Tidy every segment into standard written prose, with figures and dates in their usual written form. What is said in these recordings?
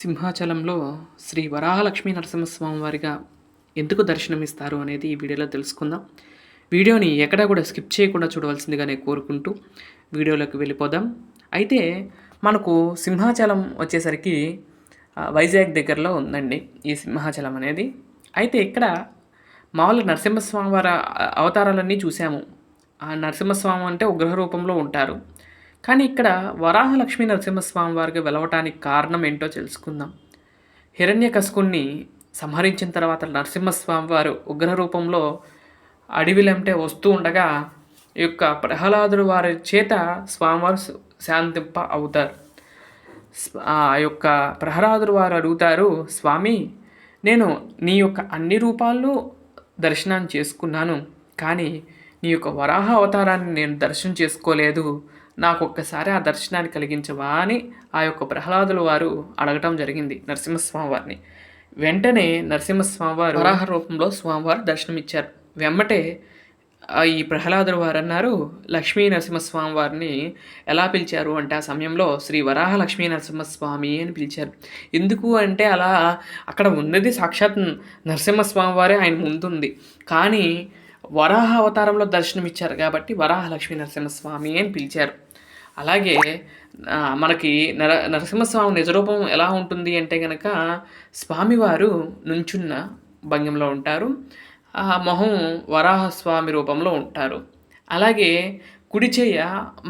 సింహాచలంలో శ్రీ వరాహలక్ష్మీ నరసింహస్వామి వారిగా ఎందుకు దర్శనమిస్తారు అనేది ఈ వీడియోలో తెలుసుకుందాం. వీడియోని ఎక్కడా కూడా స్కిప్ చేయకుండా చూడవలసిందిగా నేను కోరుకుంటూ వీడియోలోకి వెళ్ళిపోదాం. అయితే మనకు సింహాచలం వచ్చేసరికి వైజాగ్ దగ్గరలో ఉందండి ఈ సింహాచలం అనేది. అయితే ఇక్కడ మామూలు నరసింహస్వామి వారి అవతారాలన్నీ చూసాము. ఆ నరసింహస్వామి అంటే ఉగ్రహ రూపంలో ఉంటారు. కానీ ఇక్కడ వరాహలక్ష్మీ నరసింహస్వామి వారికి వెలవటానికి కారణం ఏంటో తెలుసుకుందాం. హిరణ్యకశిపుణ్ణి సంహరించిన తర్వాత నరసింహస్వామి వారు ఉగ్ర రూపంలో అడవిలంటే వస్తూ ఉండగా ఈ యొక్క ప్రహ్లాదుడు వారి చేత స్వామివారు శాంతింప అవుతారు. ఆ యొక్క ప్రహ్లాదుడు వారు అడుగుతారు, స్వామి నేను నీ యొక్క అన్ని రూపాల్లో దర్శనం చేసుకున్నాను, కానీ నీ యొక్క వరాహ అవతారాన్ని నేను దర్శనం చేసుకోలేదు, నాకు ఒక్కసారి ఆ దర్శనాన్ని కలిగించవా అని ఆ యొక్క ప్రహ్లాదుల వారు అడగటం జరిగింది నరసింహస్వామి వారిని. వెంటనే నరసింహస్వామి వారు వరాహ రూపంలో స్వామివారు దర్శనమిచ్చారు. వెమ్మటే ఈ ప్రహ్లాదుల వారు అన్నారు, లక్ష్మీ నరసింహస్వామి వారిని ఎలా పిలిచారు అంటే ఆ సమయంలో శ్రీ వరాహ లక్ష్మీ నరసింహస్వామి అని పిలిచారు. ఎందుకు అంటే అలా అక్కడ ఉన్నది సాక్షాత్ నరసింహస్వామి వారే ఆయన ముందుంది, కానీ వరాహ అవతారంలో దర్శనమిచ్చారు కాబట్టి వరాహ లక్ష్మీ నరసింహస్వామి అని పిలిచారు. అలాగే మనకి నరసింహస్వామి నిజరూపం ఎలా ఉంటుంది అంటే కనుక స్వామివారు నుంచున్న భంగిమలో ఉంటారు, మొహం వరాహస్వామి రూపంలో ఉంటారు. అలాగే కుడి చెయ్య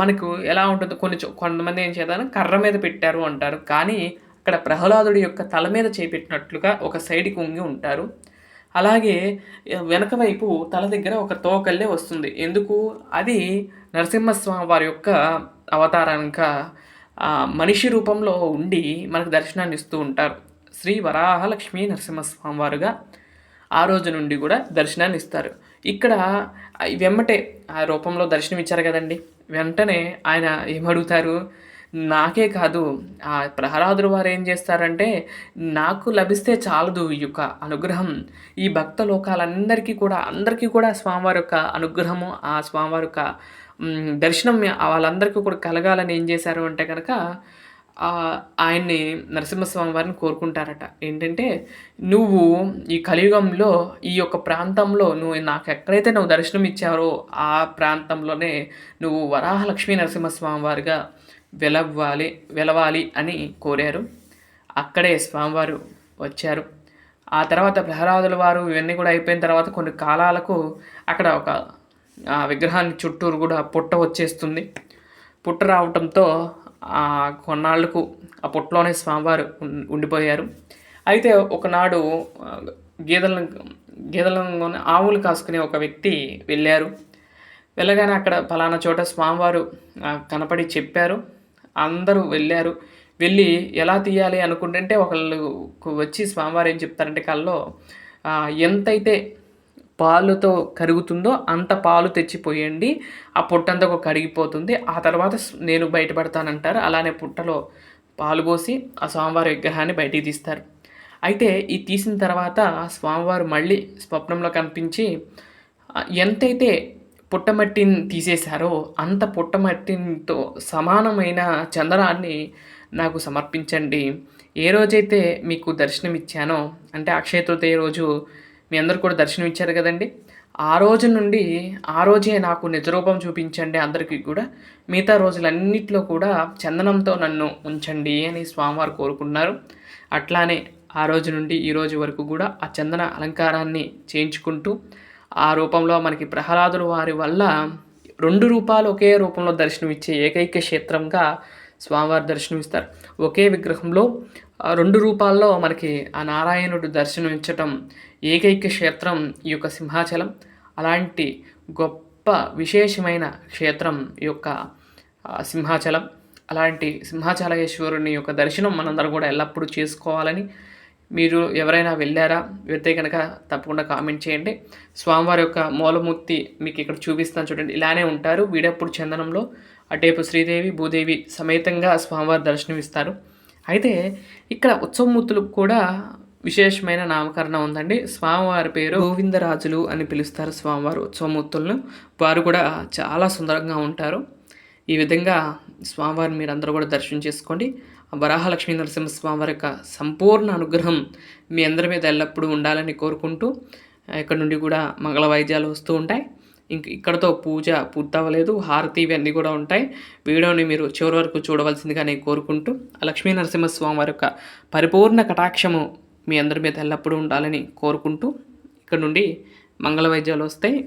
మనకు ఎలా ఉంటుందో కొంతమంది ఏం చేద్దాం కర్ర మీద పెట్టారు అంటారు, కానీ అక్కడ ప్రహ్లాదుడి యొక్క తల మీద చేపెట్టినట్లుగా ఒక సైడ్కి ఉంగి ఉంటారు. అలాగే వెనక వైపు తల దగ్గర ఒక తోకల్లే వస్తుంది. ఎందుకు? అది నరసింహస్వామి వారి యొక్క అవతారానిక మనిషి రూపంలో ఉండి మనకు దర్శనాన్ని ఇస్తూ ఉంటారు. శ్రీ వరాహలక్ష్మీ నరసింహస్వామి వారుగా ఆ రోజు నుండి కూడా దర్శనాన్ని ఇస్తారు. ఇక్కడ వెమ్మటే ఆ రూపంలో దర్శనం ఇచ్చారు కదండి, వెంటనే ఆయన ఏమడుగుతారు, నాకే కాదు ఆ ప్రహ్లాదుల వారు ఏం చేస్తారంటే, నాకు లభిస్తే చాలదు ఈ యొక్క అనుగ్రహం, ఈ భక్త లోకాలందరికీ కూడా అందరికీ కూడా స్వామివారి యొక్క అనుగ్రహము, ఆ స్వామివారి యొక్క దర్శనం వాళ్ళందరికీ కూడా కలగాలని ఏం చేశారు అంటే కనుక ఆయన్ని నరసింహస్వామి వారిని కోరుకుంటారట. ఏంటంటే, నువ్వు ఈ కలియుగంలో ఈ యొక్క ప్రాంతంలో నాకు ఎక్కడైతే నువ్వు దర్శనం ఇచ్చావో ఆ ప్రాంతంలోనే నువ్వు వరాహలక్ష్మీ నరసింహస్వామి వారిగా వెలవాలి అని కోరారు. అక్కడే స్వామివారు వచ్చారు. ఆ తర్వాత ప్రహ్లాదుల వారు ఇవన్నీ కూడా అయిపోయిన తర్వాత కొన్ని కాలాలకు అక్కడ ఒక విగ్రహాన్ని చుట్టూరు కూడా పుట్ట వచ్చేస్తుంది. పుట్ట రావటంతో కొన్నాళ్లకు ఆ పుట్టలోనే స్వామివారు ఉండిపోయారు. అయితే ఒకనాడు గేదెలను ఆవులు కాసుకునే ఒక వ్యక్తి వెళ్ళారు. వెళ్ళగానే అక్కడ ఫలానా చోట స్వామివారు కనపడి చెప్పారు. అందరూ వెళ్ళారు. వెళ్ళి ఎలా తీయాలి అనుకుంటుంటే ఒకళ్ళు వచ్చి స్వామివారు ఏం చెప్తారంటే కల్లో ఎంతైతే పాలుతో కరుగుతుందో అంత పాలు తెచ్చిపోయండి, ఆ పుట్టంతా కడిగిపోతుంది, ఆ తర్వాత నేను బయటపడతానంటారు. అలానే పుట్టలో పాలు పోసి ఆ స్వామివారి విగ్రహాన్ని బయటికి తీస్తారు. అయితే ఈ తీసిన తర్వాత స్వామివారు మళ్ళీ స్వప్నంలో కనిపించి ఎంతైతే పుట్టమట్టిని తీసేశారో అంత పుట్టమట్టితో సమానమైన చందనాన్ని నాకు సమర్పించండి. ఏ రోజైతే మీకు దర్శనమిచ్చానో అంటే అక్షయ తృతీయ రోజు మీ అందరూ కూడా దర్శనం ఇచ్చారు కదండి, ఆ రోజు నుండి ఆ రోజే నాకు నిజరూపం చూపించండి అందరికీ కూడా, మిగతా రోజులన్నింటిలో కూడా చందనంతో నన్ను ఉంచండి అని స్వామివారు కోరుకున్నారు. అట్లానే ఆ రోజు నుండి ఈ రోజు వరకు కూడా ఆ చందన అలంకారాన్ని చేయించుకుంటూ ఆ రూపంలో మనకి ప్రహ్లాదుల వారి వల్ల 2 రూపాలు ఒకే రూపంలో దర్శనమిచ్చే ఏకైక క్షేత్రంగా స్వామివారి దర్శనమిస్తారు. ఒకే విగ్రహంలో 2 రూపాల్లో మనకి ఆ నారాయణుడు దర్శనమిచ్చటం ఏకైక క్షేత్రం ఈ యొక్క సింహాచలం. అలాంటి గొప్ప విశేషమైన క్షేత్రం ఈ యొక్క సింహాచలం. అలాంటి సింహాచలేశ్వరుని యొక్క దర్శనం మనందరం కూడా ఎల్లప్పుడూ చేసుకోవాలని, మీరు ఎవరైనా వెళ్ళారా, వెళ్తే కనుక తప్పకుండా కామెంట్ చేయండి. స్వామివారి యొక్క మూలమూర్తి మీకు ఇక్కడ చూపిస్తాను చూడండి, ఇలానే ఉంటారు. వీడప్పుడు చందనంలో అటేపు శ్రీదేవి భూదేవి సమేతంగా స్వామివారి దర్శనమిస్తారు. అయితే ఇక్కడ ఉత్సవమూర్తులకు కూడా విశేషమైన నామకరణం ఉందండి. స్వామివారి పేరు గోవిందరాజులు అని పిలుస్తారు స్వామివారు ఉత్సవమూర్తులను. వారు కూడా చాలా సుందరంగా ఉంటారు. ఈ విధంగా స్వామివారిని మీరందరూ కూడా దర్శనం చేసుకోండి. వరాహలక్ష్మీ నరసింహస్వామి వారి యొక్క సంపూర్ణ అనుగ్రహం మీ అందరి మీద ఎల్లప్పుడూ ఉండాలని కోరుకుంటూ ఇక్కడ నుండి కూడా మంగళ వాయిద్యాలు వస్తూ ఉంటాయి. ఇక్కడతో పూజ పూర్తవ్వలేదు. హారతి ఇవన్నీ కూడా ఉంటాయి. వీడియోని మీరు చివరి వరకు చూడవలసిందిగా నేను కోరుకుంటూ ఆ లక్ష్మీ నరసింహస్వామి వారి యొక్క పరిపూర్ణ కటాక్షము మీ అందరి మీద ఎల్లప్పుడూ ఉండాలని కోరుకుంటూ ఇక్కడ నుండి మంగళ వాయిద్యాలు వస్తాయి.